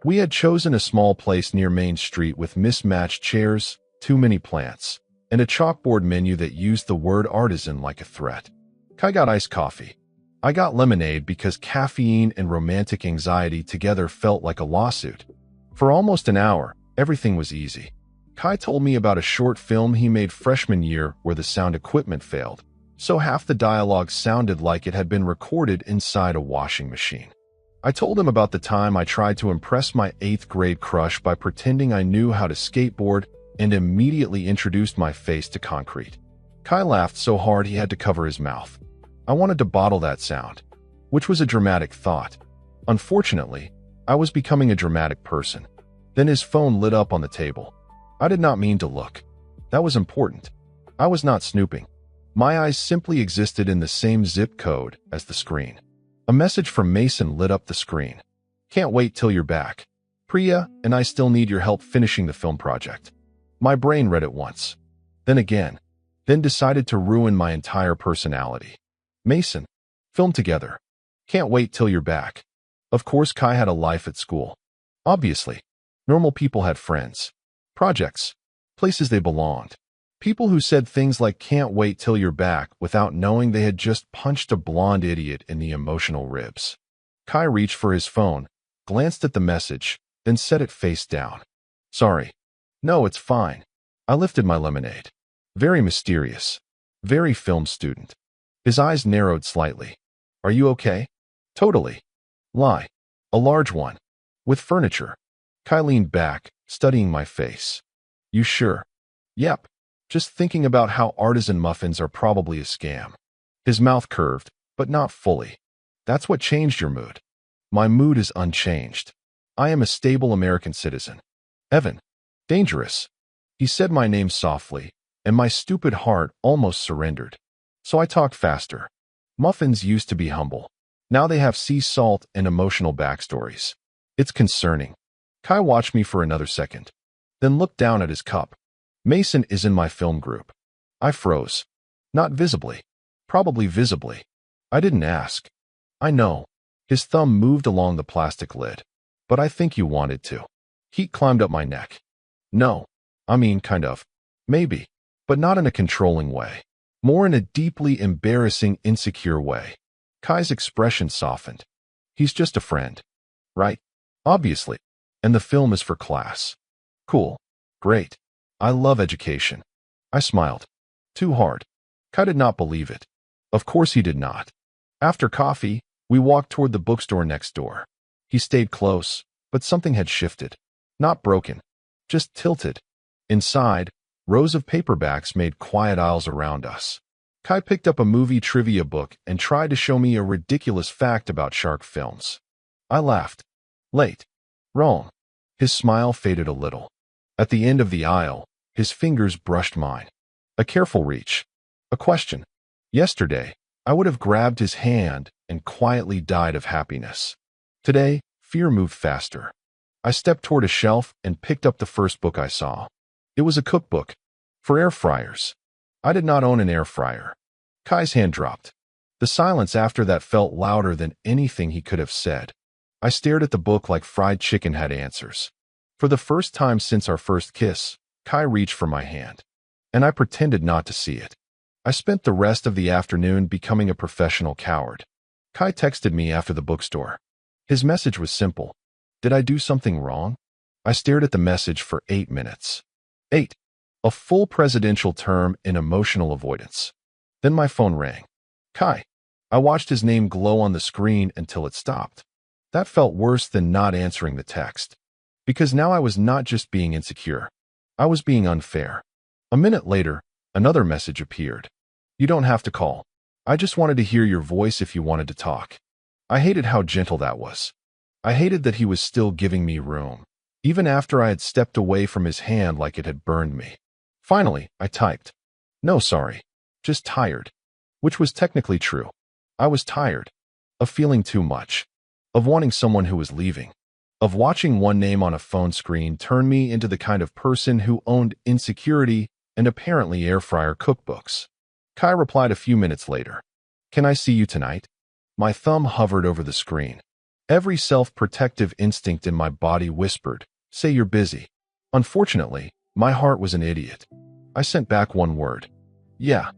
We had chosen a small place near Main Street with mismatched chairs, too many plants, and a chalkboard menu that used the word artisan like a threat. Kai got iced coffee. I got lemonade because caffeine and romantic anxiety together felt like a lawsuit. For almost an hour, everything was easy. Kai told me about a short film he made freshman year where the sound equipment failed, so half the dialogue sounded like it had been recorded inside a washing machine. I told him about the time I tried to impress my 8th grade crush by pretending I knew how to skateboard and immediately introduced my face to concrete. Kai laughed so hard he had to cover his mouth. I wanted to bottle that sound, which was a dramatic thought. Unfortunately, I was becoming a dramatic person. Then his phone lit up on the table. I did not mean to look. That was important. I was not snooping. My eyes simply existed in the same zip code as the screen. A message from Mason lit up the screen. Can't wait till you're back. Priya and I still need your help finishing the film project. My brain read it once. Then again. Then decided to ruin my entire personality. Mason. Film together. Can't wait till you're back. Of course Kai had a life at school. Obviously. Normal people had friends. Projects. Places they belonged. People who said things like can't wait till you're back without knowing they had just punched a blonde idiot in the emotional ribs. Kai reached for his phone, glanced at the message, then set it face down. Sorry. No, it's fine. I lifted my lemonade. Very mysterious. Very film student. His eyes narrowed slightly. Are you okay? Totally. Lie. A large one. With furniture. Kai leaned back, studying my face. You sure? Yep. Just thinking about how artisan muffins are probably a scam. His mouth curved, but not fully. That's what changed your mood. My mood is unchanged. I am a stable American citizen. Evan. Dangerous. He said my name softly, and my stupid heart almost surrendered. So I talked faster. Muffins used to be humble. Now they have sea salt and emotional backstories. It's concerning. Kai watched me for another second, then looked down at his cup. Mason is in my film group. I froze. Not visibly. Probably visibly. I didn't ask. I know. His thumb moved along the plastic lid. But I think you wanted to. Heat climbed up my neck. No. I mean, kind of. Maybe. But not in a controlling way. More in a deeply embarrassing, insecure way. Kai's expression softened. He's just a friend. Right? Obviously. And the film is for class. Cool. Great. I love education. I smiled. Too hard. Kai did not believe it. Of course he did not. After coffee, we walked toward the bookstore next door. He stayed close, but something had shifted. Not broken. Just tilted. Inside, rows of paperbacks made quiet aisles around us. Kai picked up a movie trivia book and tried to show me a ridiculous fact about shark films. I laughed. Late. Wrong. His smile faded a little. At the end of the aisle, his fingers brushed mine. A careful reach. A question. Yesterday, I would have grabbed his hand and quietly died of happiness. Today, fear moved faster. I stepped toward a shelf and picked up the first book I saw. It was a cookbook. For air fryers. I did not own an air fryer. Kai's hand dropped. The silence after that felt louder than anything he could have said. I stared at the book like fried chicken had answers. For the first time since our first kiss, Kai reached for my hand. And I pretended not to see it. I spent the rest of the afternoon becoming a professional coward. Kai texted me after the bookstore. His message was simple. Did I do something wrong? I stared at the message for 8 minutes. 8. A full presidential term in emotional avoidance. Then my phone rang. Kai. I watched his name glow on the screen until it stopped. That felt worse than not answering the text. Because now I was not just being insecure. I was being unfair. A minute later, another message appeared. You don't have to call. I just wanted to hear your voice if you wanted to talk. I hated how gentle that was. I hated that he was still giving me room, even after I had stepped away from his hand like it had burned me. Finally, I typed, "No, sorry. Just tired." Which was technically true. I was tired. Of feeling too much. Of wanting someone who was leaving. Of watching one name on a phone screen turn me into the kind of person who owned insecurity and apparently air fryer cookbooks. Kai replied a few minutes later. "Can I see you tonight?" My thumb hovered over the screen. Every self-protective instinct in my body whispered, "Say you're busy." Unfortunately, my heart was an idiot. I sent back one word. "Yeah."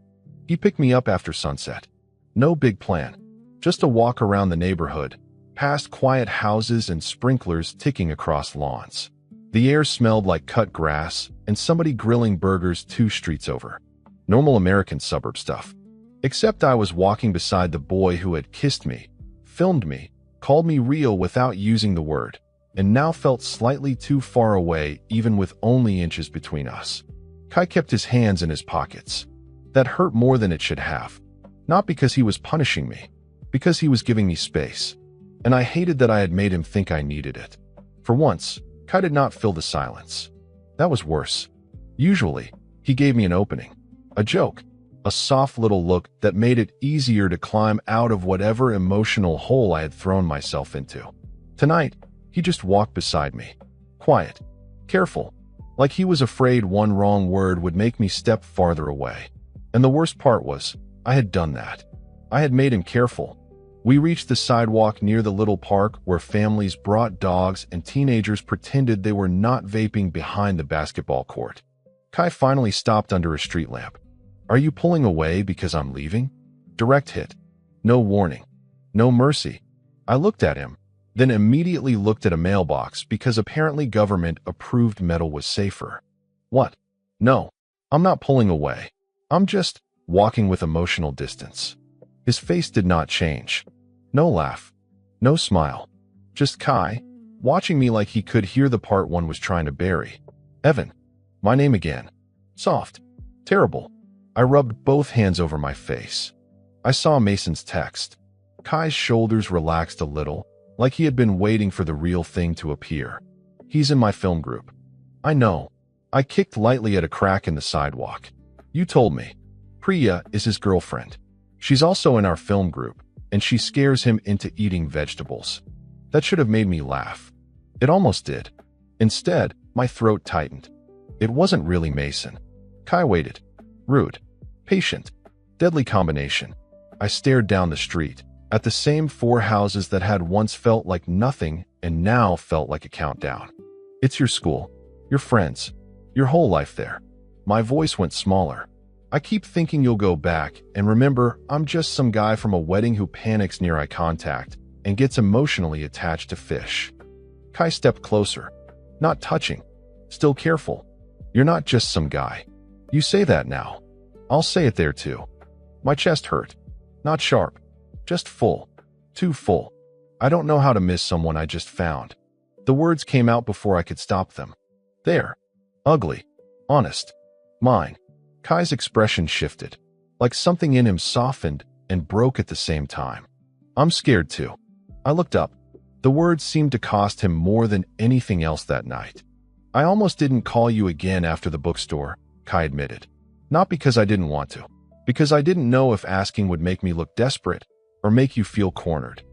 He picked me up after sunset. No big plan. Just a walk around the neighborhood, past quiet houses and sprinklers ticking across lawns. The air smelled like cut grass and somebody grilling burgers 2 streets over. Normal American suburb stuff. Except I was walking beside the boy who had kissed me, filmed me, called me real without using the word, and now felt slightly too far away even with only inches between us. Kai kept his hands in his pockets. That hurt more than it should have. Not because he was punishing me, because he was giving me space. And I hated that I had made him think I needed it. For once, Kai did not fill the silence. That was worse. Usually, he gave me an opening, a joke, a soft little look that made it easier to climb out of whatever emotional hole I had thrown myself into. Tonight, he just walked beside me. Quiet, careful, like he was afraid one wrong word would make me step farther away. And the worst part was, I had done that. I had made him careful. We reached the sidewalk near the little park where families brought dogs and teenagers pretended they were not vaping behind the basketball court. Kai finally stopped under a street lamp. "Are you pulling away because I'm leaving?" Direct hit. No warning. No mercy. I looked at him, then immediately looked at a mailbox because apparently government-approved metal was safer. "What? No, I'm not pulling away. I'm just walking with emotional distance." His face did not change. No laugh. No smile. Just Kai, watching me like he could hear the part one was trying to bury. "Evan." My name again. Soft. Terrible. I rubbed both hands over my face. I saw Mason's text. Kai's shoulders relaxed a little, like he had been waiting for the real thing to appear. "He's in my film group." "I know." I kicked lightly at a crack in the sidewalk. "You told me. Priya is his girlfriend. She's also in our film group, and she scares him into eating vegetables." That should have made me laugh. It almost did. Instead, my throat tightened. It wasn't really Mason. Kai waited. Rude. Patient. Deadly combination. I stared down the street, at the same 4 houses that had once felt like nothing and now felt like a countdown. "It's your school. Your friends. Your whole life there." My voice went smaller. "I keep thinking you'll go back, and remember, I'm just some guy from a wedding who panics near eye contact and gets emotionally attached to fish." Kai stepped closer. Not touching. Still careful. "You're not just some guy. You say that now. I'll say it there too." My chest hurt. Not sharp. Just full. Too full. I don't know how to miss someone I just found. The words came out before I could stop them. There. Ugly. Honest. Mine. Kai's expression shifted, like something in him softened and broke at the same time. "I'm scared too." I looked up. The words seemed to cost him more than anything else that night. "I almost didn't call you again after the bookstore," Kai admitted. "Not because I didn't want to. Because I didn't know if asking would make me look desperate or make you feel cornered."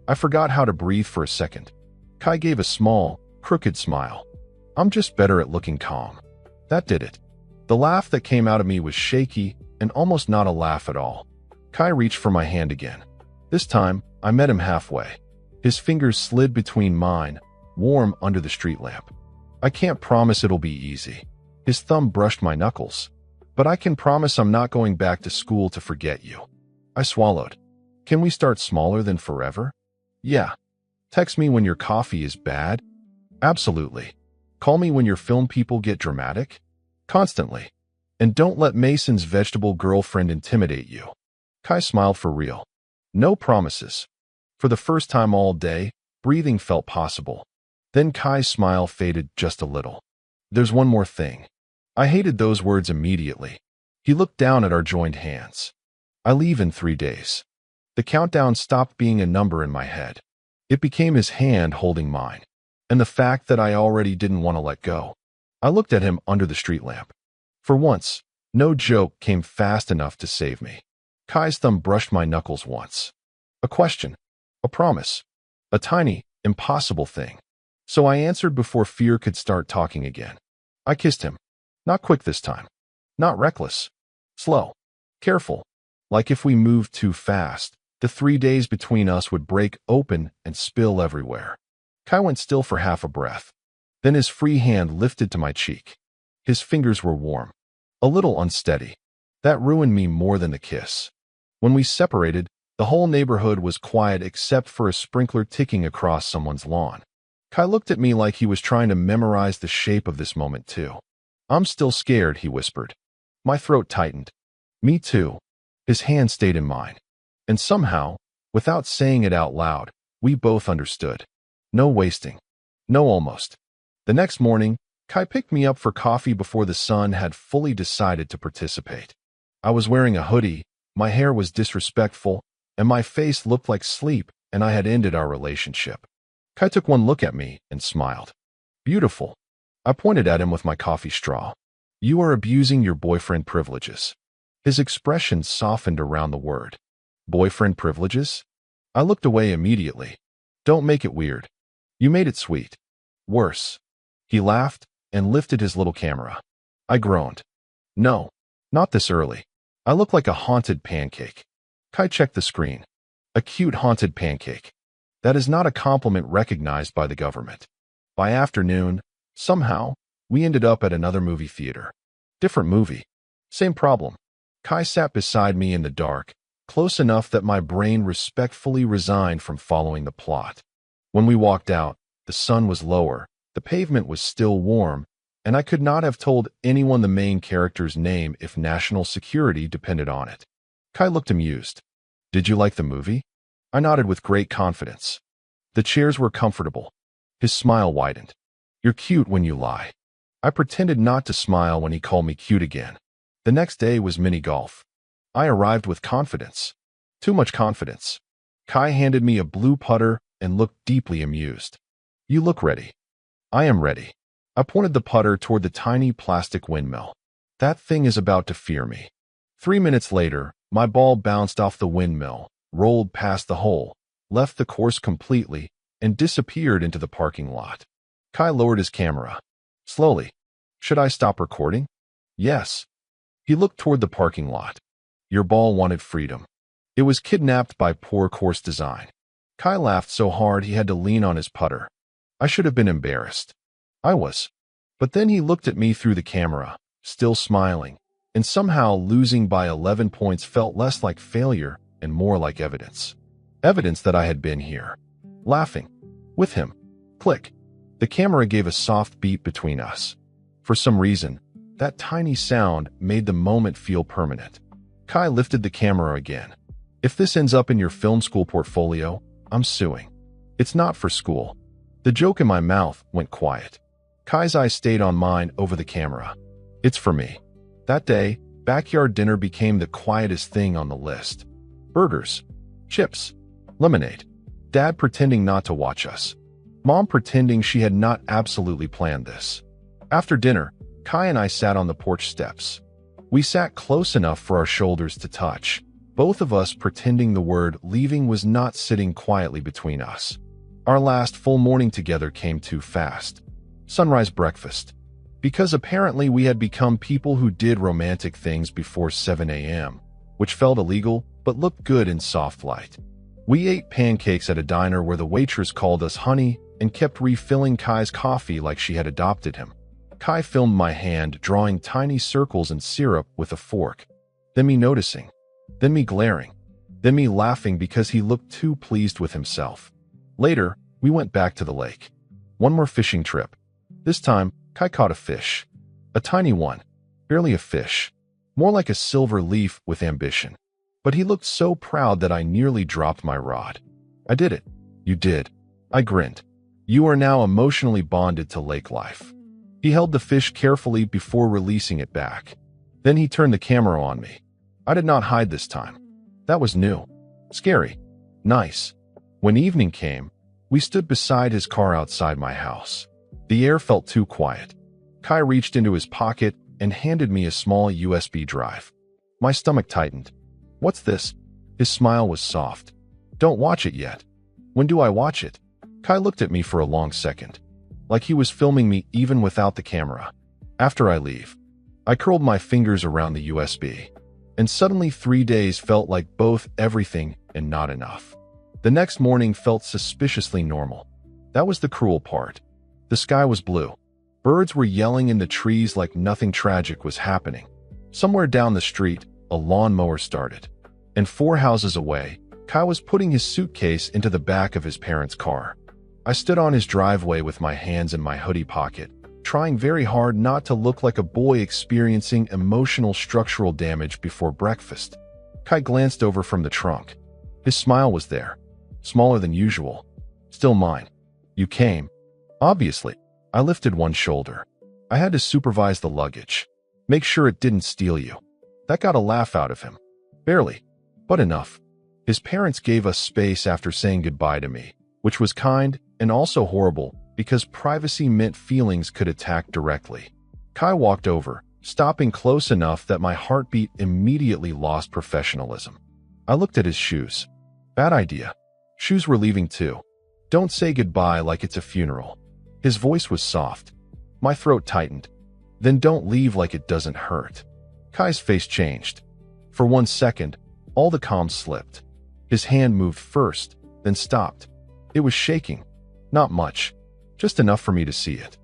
I forgot how to breathe for a second. Kai gave a small, crooked smile. "I'm just better at looking calm." That did it. The laugh that came out of me was shaky and almost not a laugh at all. Kai reached for my hand again. This time, I met him halfway. His fingers slid between mine, warm under the street lamp. "I can't promise it'll be easy." His thumb brushed my knuckles. "But I can promise I'm not going back to school to forget you." I swallowed. "Can we start smaller than forever?" "Yeah." "Text me when your coffee is bad?" "Absolutely." "Call me when your film people get dramatic?" "Constantly." "And don't let Mason's vegetable girlfriend intimidate you." Kai smiled for real. No promises. For the first time all day, breathing felt possible. Then Kai's smile faded just a little. "There's one more thing." I hated those words immediately. He looked down at our joined hands. "I leave in 3 days." The countdown stopped being a number in my head. It became his hand holding mine. and the fact that I already didn't want to let go. I looked at him under the street lamp. For once, no joke came fast enough to save me. Kai's thumb brushed my knuckles once. A question. A promise. A tiny, impossible thing. So I answered before fear could start talking again. I kissed him. Not quick this time. Not reckless. Slow. Careful. Like if we moved too fast, the 3 days between us would break open and spill everywhere. Kai went still for half a breath. Then his free hand lifted to my cheek. His fingers were warm. A little unsteady. That ruined me more than the kiss. When we separated, the whole neighborhood was quiet except for a sprinkler ticking across someone's lawn. Kai looked at me like he was trying to memorize the shape of this moment too. I'm still scared, he whispered. My throat tightened. Me too. His hand stayed in mine. And somehow, without saying it out loud, we both understood. No wasting. No almost. The next morning, Kai picked me up for coffee before the sun had fully decided to participate. I was wearing a hoodie, my hair was disrespectful, and my face looked like sleep, and I had ended our relationship. Kai took one look at me and smiled. Beautiful. I pointed at him with my coffee straw. You are abusing your boyfriend privileges. His expression softened around the word. Boyfriend privileges? I looked away immediately. Don't make it weird. You made it sweet. Worse. He laughed and lifted his little camera. I groaned. No, not this early. I look like a haunted pancake. Kai checked the screen. A cute haunted pancake. That is not a compliment recognized by the government. By afternoon, somehow, we ended up at another movie theater. Different movie. Same problem. Kai sat beside me in the dark, close enough that my brain respectfully resigned from following the plot. When we walked out, the sun was lower, the pavement was still warm, and I could not have told anyone the main character's name if national security depended on it. Kai looked amused. Did you like the movie? I nodded with great confidence. The chairs were comfortable. His smile widened. You're cute when you lie. I pretended not to smile when he called me cute again. The next day was mini golf. I arrived with confidence. Too much confidence. Kai handed me a blue putter and looked deeply amused. You look ready. I am ready. I pointed the putter toward the tiny plastic windmill. That thing is about to fear me. 3 minutes later, my ball bounced off the windmill, rolled past the hole, left the course completely, and disappeared into the parking lot. Kai lowered his camera. Slowly. Should I stop recording? Yes. He looked toward the parking lot. Your ball wanted freedom. It was kidnapped by poor course design. Kai laughed so hard he had to lean on his putter. I should have been embarrassed. I was. But then he looked at me through the camera, still smiling, and somehow losing by 11 points felt less like failure and more like evidence. Evidence that I had been here. Laughing. With him. Click. The camera gave a soft beep between us. For some reason, that tiny sound made the moment feel permanent. Kai lifted the camera again. If this ends up in your film school portfolio, I'm suing. It's not for school. The joke in my mouth went quiet. Kai's eyes stayed on mine over the camera. It's for me. That day, backyard dinner became the quietest thing on the list. Burgers. Chips. Lemonade. Dad pretending not to watch us. Mom pretending she had not absolutely planned this. After dinner, Kai and I sat on the porch steps. We sat close enough for our shoulders to touch, both of us pretending the word leaving was not sitting quietly between us. Our last full morning together came too fast. Sunrise breakfast. Because apparently we had become people who did romantic things before 7 a.m., which felt illegal but looked good in soft light. We ate pancakes at a diner where the waitress called us honey and kept refilling Kai's coffee like she had adopted him. Kai filmed my hand drawing tiny circles in syrup with a fork. Then me noticing. Then me glaring. Then me laughing because he looked too pleased with himself. Later, we went back to the lake. One more fishing trip. This time, Kai caught a fish. A tiny one. Barely a fish. More like a silver leaf with ambition. But he looked so proud that I nearly dropped my rod. I did it. You did. I grinned. You are now emotionally bonded to lake life. He held the fish carefully before releasing it back. Then he turned the camera on me. I did not hide this time. That was new. Scary. Nice. When evening came, We stood beside his car outside my house. The air felt too quiet. Kai reached into his pocket and handed me a small USB drive. My stomach tightened. What's this? His smile was soft. Don't watch it yet. When do I watch it? Kai looked at me for a long second, like he was filming me even without the camera. After I leave. I curled my fingers around the USB, and suddenly 3 days felt like both everything and not enough. The next morning felt suspiciously normal. That was the cruel part. The sky was blue. Birds were yelling in the trees like nothing tragic was happening. Somewhere down the street, a lawnmower started. And 4 houses away, Kai was putting his suitcase into the back of his parents' car. I stood on his driveway with my hands in my hoodie pocket, trying very hard not to look like a boy experiencing emotional structural damage before breakfast. Kai glanced over from the trunk. His smile was there. Smaller than usual. Still mine. You came. Obviously. I lifted one shoulder. I had to supervise the luggage. Make sure it didn't steal you. That got a laugh out of him. Barely. But enough. His parents gave us space after saying goodbye to me, which was kind and also horrible because privacy meant feelings could attack directly. Kai walked over, stopping close enough that my heartbeat immediately lost professionalism. I looked at his shoes. Bad idea. Shoes were leaving too. Don't say goodbye like it's a funeral. His voice was soft. My throat tightened. Then don't leave like it doesn't hurt. Kai's face changed. For 1 second, all the calm slipped. His hand moved first, then stopped. It was shaking. Not much. Just enough for me to see it.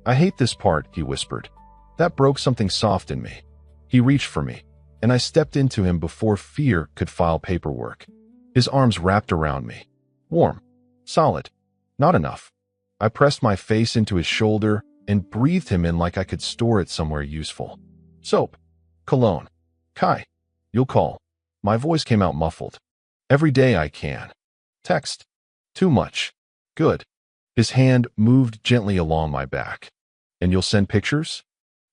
I hate this part, he whispered. That broke something soft in me. He reached for me, and I stepped into him before fear could file paperwork. His arms wrapped around me. Warm. Solid. Not enough. I pressed my face into his shoulder and breathed him in like I could store it somewhere useful. Soap. Cologne. Kai. You'll call. My voice came out muffled. Every day I can. Text. Too much. Good. His hand moved gently along my back. And you'll send pictures?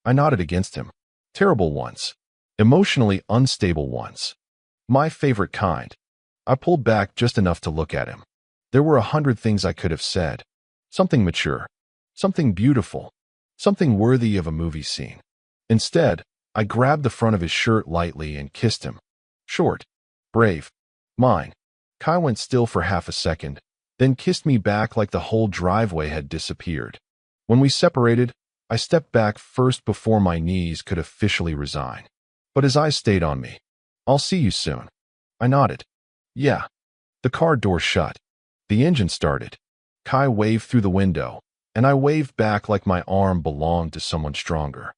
I nodded against him. Terrible ones. Emotionally unstable ones. My favorite kind. I pulled back just enough to look at him. There were 100 things I could have said. Something mature. Something beautiful. Something worthy of a movie scene. Instead, I grabbed the front of his shirt lightly and kissed him. Short. Brave. Mine. Kai went still for half a second, then kissed me back like the whole driveway had disappeared. When we separated, I stepped back first before my knees could officially resign. But his eyes stayed on me. I'll see you soon. I nodded. Yeah. The car door shut. The engine started. Kai waved through the window, and I waved back like my arm belonged to someone stronger.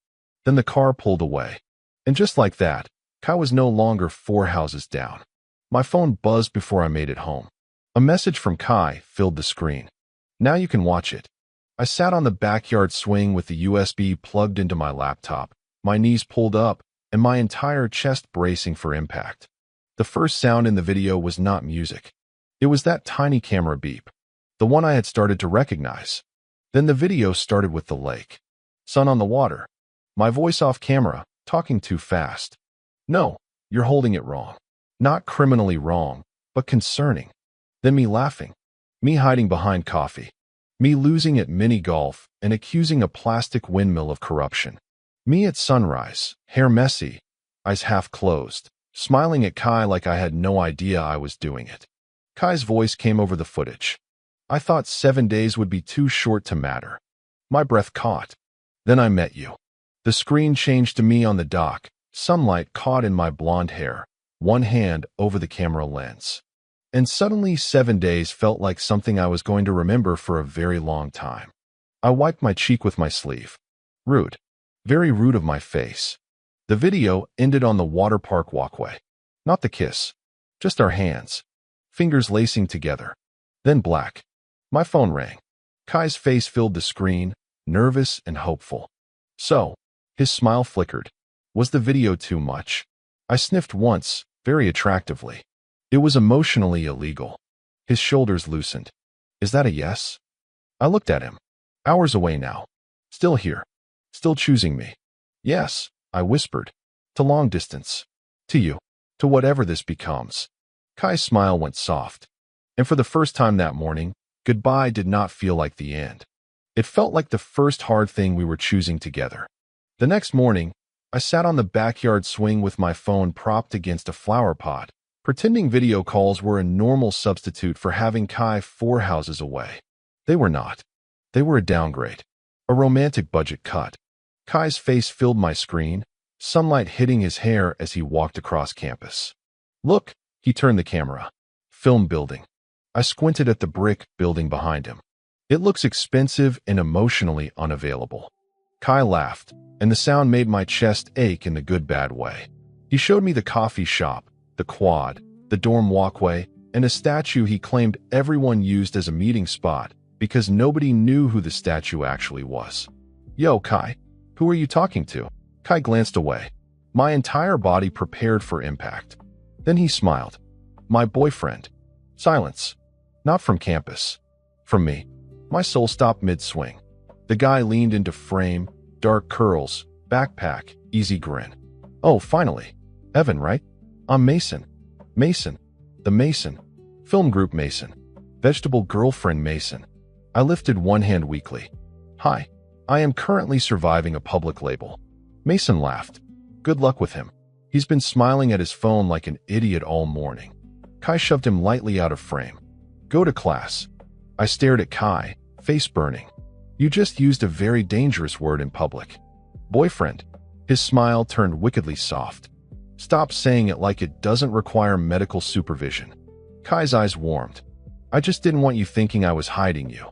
Then the car pulled away. And just like that, Kai was no longer 4 houses down. My phone buzzed before I made it home. A message from Kai filled the screen. Now you can watch it. I sat on the backyard swing with the USB plugged into my laptop, my knees pulled up, and my entire chest bracing for impact. The first sound in the video was not music. It was that tiny camera beep. The one I had started to recognize. Then the video started with the lake. Sun on the water. My voice off camera, talking too fast. No, you're holding it wrong. Not criminally wrong, but concerning. Then me laughing. Me hiding behind coffee. Me losing at mini golf and accusing a plastic windmill of corruption. Me at sunrise, hair messy, eyes half closed, smiling at Kai like I had no idea I was doing it. Kai's voice came over the footage. I thought 7 days would be too short to matter. My breath caught. Then I met you. The screen changed to me on the dock, sunlight caught in my blonde hair, one hand over the camera lens. And suddenly 7 days felt like something I was going to remember for a very long time. I wiped my cheek with my sleeve. Rude. Very rude of my face. The video ended on the water park walkway. Not the kiss. Just our hands. Fingers lacing together. Then black. My phone rang. Kai's face filled the screen, nervous and hopeful. So, his smile flickered. Was the video too much? I sniffed once, very attractively. It was emotionally illegal. His shoulders loosened. Is that a yes? I looked at him. Hours away now. Still here. Still choosing me. Yes, I whispered. To long distance. To you. To whatever this becomes. Kai's smile went soft. And for the first time that morning, Goodbye did not feel like the end. It felt like the first hard thing we were choosing together. The next morning, I sat on the backyard swing with my phone propped against a flower pot, pretending video calls were a normal substitute for having Kai 4 houses away. They were not. They were a downgrade. A romantic budget cut. Kai's face filled my screen, sunlight hitting his hair as he walked across campus. Look, he turned the camera. Film building. I squinted at the brick building behind him. It looks expensive and emotionally unavailable. Kai laughed, and the sound made my chest ache in the good-bad way. He showed me the coffee shop, the quad, the dorm walkway, and a statue he claimed everyone used as a meeting spot because nobody knew who the statue actually was. Yo, Kai, who are you talking to? Kai glanced away. My entire body prepared for impact. Then he smiled. My boyfriend. Silence. Not from campus. From me. My soul stopped mid-swing. The guy leaned into frame, dark curls, backpack, easy grin. Oh, finally. Evan, right? I'm Mason. Mason. The Mason. Film group Mason. Vegetable girlfriend Mason. I lifted one hand weakly. Hi. I am currently surviving a public label. Mason laughed. Good luck with him. He's been smiling at his phone like an idiot all morning. Kai shoved him lightly out of frame. Go to class. I stared at Kai, face burning. You just used a very dangerous word in public. Boyfriend. His smile turned wickedly soft. Stop saying it like it doesn't require medical supervision. Kai's eyes warmed. I just didn't want you thinking I was hiding you.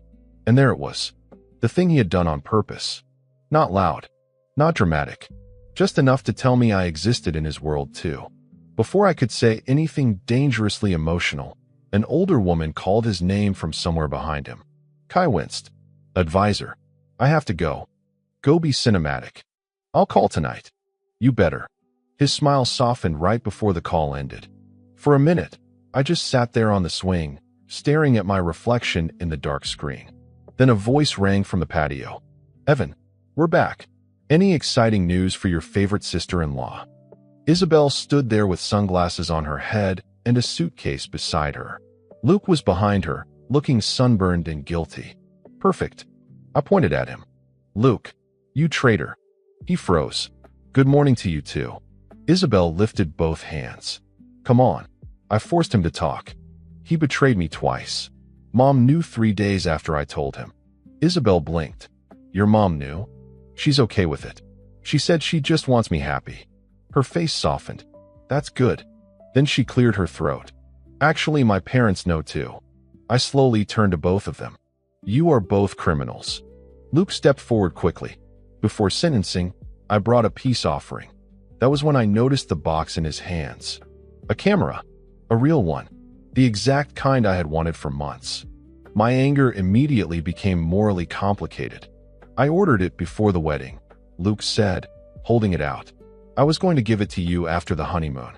And there it was. The thing he had done on purpose. Not loud. Not dramatic. Just enough to tell me I existed in his world too. Before I could say anything dangerously emotional, an older woman called his name from somewhere behind him. Kai winced. Advisor. I have to go. Go be cinematic. I'll call tonight. You better. His smile softened right before the call ended. For a minute, I just sat there on the swing, staring at my reflection in the dark screen. Then a voice rang from the patio. Evan, we're back. Any exciting news for your favorite sister-in-law? Isabel stood there with sunglasses on her head and a suitcase beside her. Luke was behind her, looking sunburned and guilty. Perfect. I pointed at him. Luke, you traitor. He froze. Good morning to you too. Isabel lifted both hands. Come on. I forced him to talk. He betrayed me twice. Mom knew 3 days after I told him. Isabel blinked. Your mom knew? She's okay with it. She said she just wants me happy. Her face softened. That's good. Then she cleared her throat. Actually, my parents know too. I slowly turned to both of them. You are both criminals. Luke stepped forward quickly. Before sentencing, I brought a peace offering. That was when I noticed the box in his hands. A camera. A real one. The exact kind I had wanted for months. My anger immediately became morally complicated. I ordered it before the wedding, Luke said, holding it out. I was going to give it to you after the honeymoon.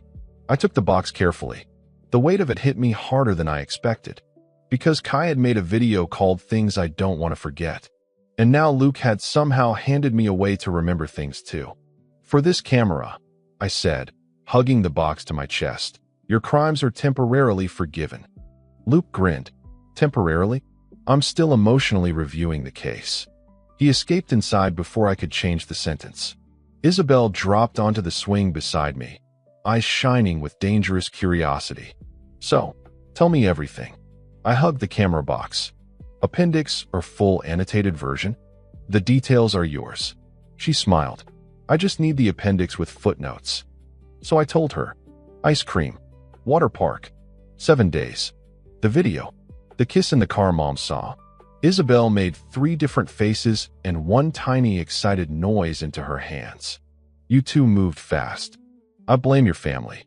I took the box carefully. The weight of it hit me harder than I expected, because Kai had made a video called Things I Don't Want to Forget. And now Luke had somehow handed me a way to remember things too. For this camera, I said, hugging the box to my chest, your crimes are temporarily forgiven. Luke grinned. Temporarily? I'm still emotionally reviewing the case. He escaped inside before I could change the sentence. Isabel dropped onto the swing beside me, eyes shining with dangerous curiosity. So, tell me everything. I hugged the camera box. Appendix or full annotated version? The details are yours. She smiled. I just need the appendix with footnotes. So I told her. Ice cream. Water park. 7 days. The video. The kiss in the car Mom saw. Isabel made 3 different faces and one tiny excited noise into her hands. You two moved fast. I blame your family.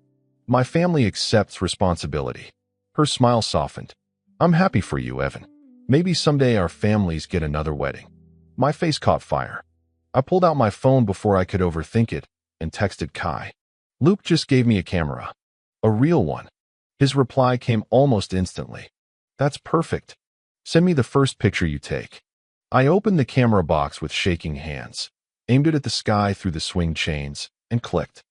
My family accepts responsibility. Her smile softened. I'm happy for you, Evan. Maybe someday our families get another wedding. My face caught fire. I pulled out my phone before I could overthink it and texted Kai. Luke just gave me a camera. A real one. His reply came almost instantly. That's perfect. Send me the first picture you take. I opened the camera box with shaking hands, aimed it at the sky through the swing chains, and clicked.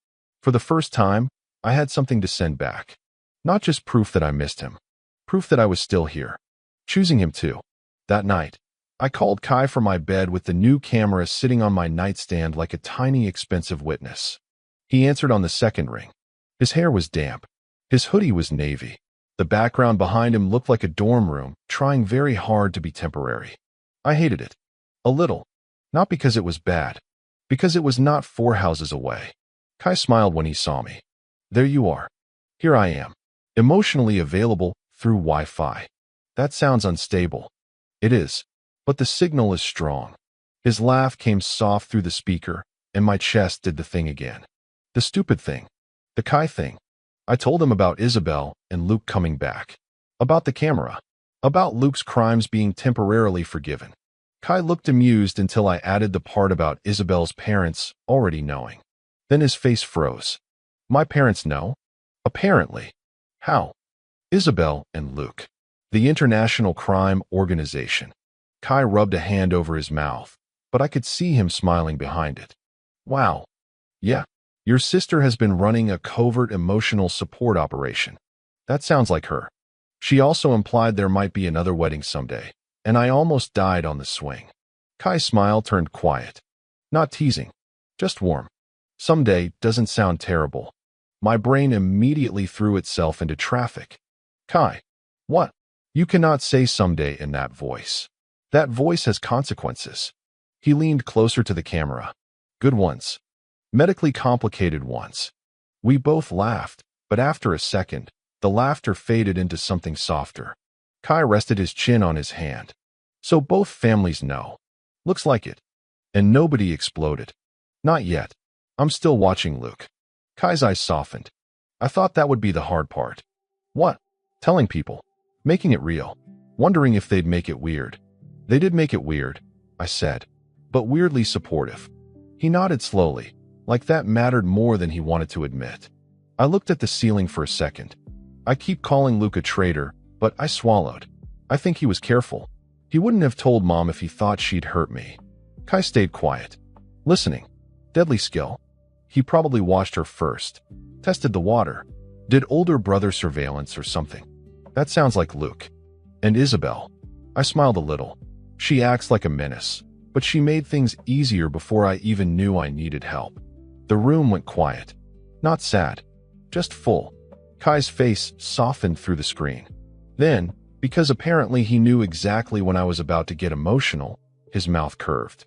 For the first time, I had something to send back. Not just proof that I missed him. Proof that I was still here. choosing him too. That night, I called Kai from my bed with the new camera sitting on my nightstand like a tiny expensive witness. He answered on the second ring. His hair was damp. His hoodie was navy. The background behind him looked like a dorm room, trying very hard to be temporary. I hated it. A little. Not because it was bad. Because it was not 4 houses away. Kai smiled when he saw me. There you are. Here I am. Emotionally available through Wi-Fi. That sounds unstable. It is. But the signal is strong. His laugh came soft through the speaker, and my chest did the thing again. The stupid thing. The Kai thing. I told him about Isabel and Luke coming back. About the camera. About Luke's crimes being temporarily forgiven. Kai looked amused until I added the part about Isabel's parents already knowing. Then his face froze. My parents know? Apparently. How? Isabel and Luke. The International Crime Organization. Kai rubbed a hand over his mouth, but I could see him smiling behind it. Wow. Yeah. Your sister has been running a covert emotional support operation. That sounds like her. She also implied there might be another wedding someday, and I almost died on the swing. Kai's smile turned quiet. Not teasing. Just warm. Someday doesn't sound terrible. My brain immediately threw itself into traffic. Kai. What? You cannot say someday in that voice. That voice has consequences. He leaned closer to the camera. Good ones. Medically complicated ones. We both laughed, but after a second, the laughter faded into something softer. Kai rested his chin on his hand. So both families know. Looks like it. And nobody exploded. Not yet. I'm still watching Luke. Kai's eyes softened. I thought that would be the hard part. What? Telling people. Making it real. Wondering if they'd make it weird. They did make it weird, I said. But weirdly supportive. He nodded slowly, like that mattered more than he wanted to admit. I looked at the ceiling for a second. I keep calling Luke a traitor, but I swallowed. I think he was careful. He wouldn't have told Mom if he thought she'd hurt me. Kai stayed quiet. Listening. Deadly skill. He probably watched her first. Tested the water. Did older brother surveillance or something. That sounds like Luke. And Isabel. I smiled a little. She acts like a menace, but she made things easier before I even knew I needed help. The room went quiet. Not sad. Just full. Kai's face softened through the screen. Then, because apparently he knew exactly when I was about to get emotional, his mouth curved.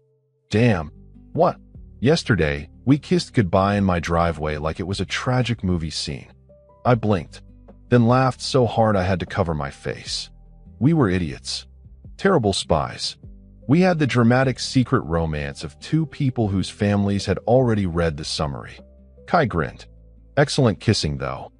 Damn. What? Yesterday, we kissed goodbye in my driveway like it was a tragic movie scene. I blinked, then laughed so hard I had to cover my face. We were idiots. Terrible spies. We had the dramatic secret romance of 2 people whose families had already read the summary. Kai grinned. Excellent kissing, though.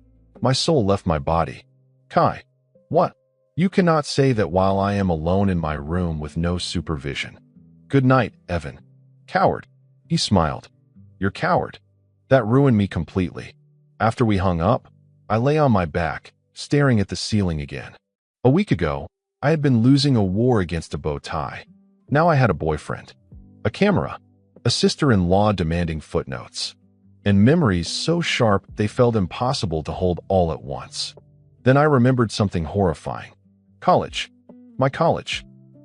My soul left my body. Kai. What? You cannot say that while I am alone in my room with no supervision. Good night, Evan. Coward. He smiled. You're coward. That ruined me completely. After we hung up, I lay on my back, staring at the ceiling again. A week ago, I had been losing a war against a bow tie. Now I had a boyfriend, a camera, a sister-in-law demanding footnotes, and memories so sharp they felt impossible to hold all at once. Then I remembered something horrifying. College. My college.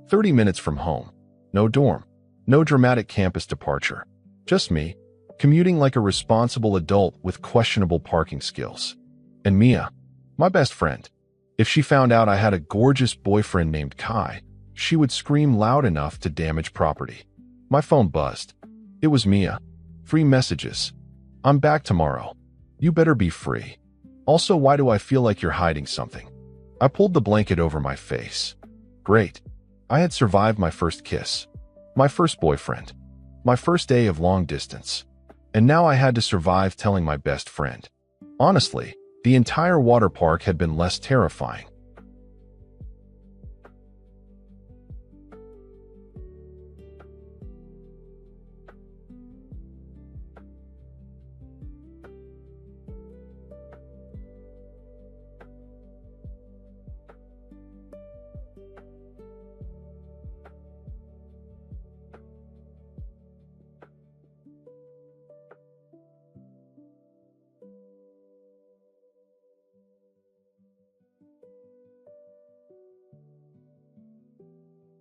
30 minutes from home. No dorm. No dramatic campus departure. Just me, commuting like a responsible adult with questionable parking skills. And Mia, my best friend. If she found out I had a gorgeous boyfriend named Kai, she would scream loud enough to damage property. My phone buzzed. It was Mia. 3 messages. I'm back tomorrow. You better be free. Also, why do I feel like you're hiding something? I pulled the blanket over my face. Great. I had survived my first kiss. My first boyfriend. My first day of long distance. And now I had to survive telling my best friend. Honestly, the entire water park had been less terrifying.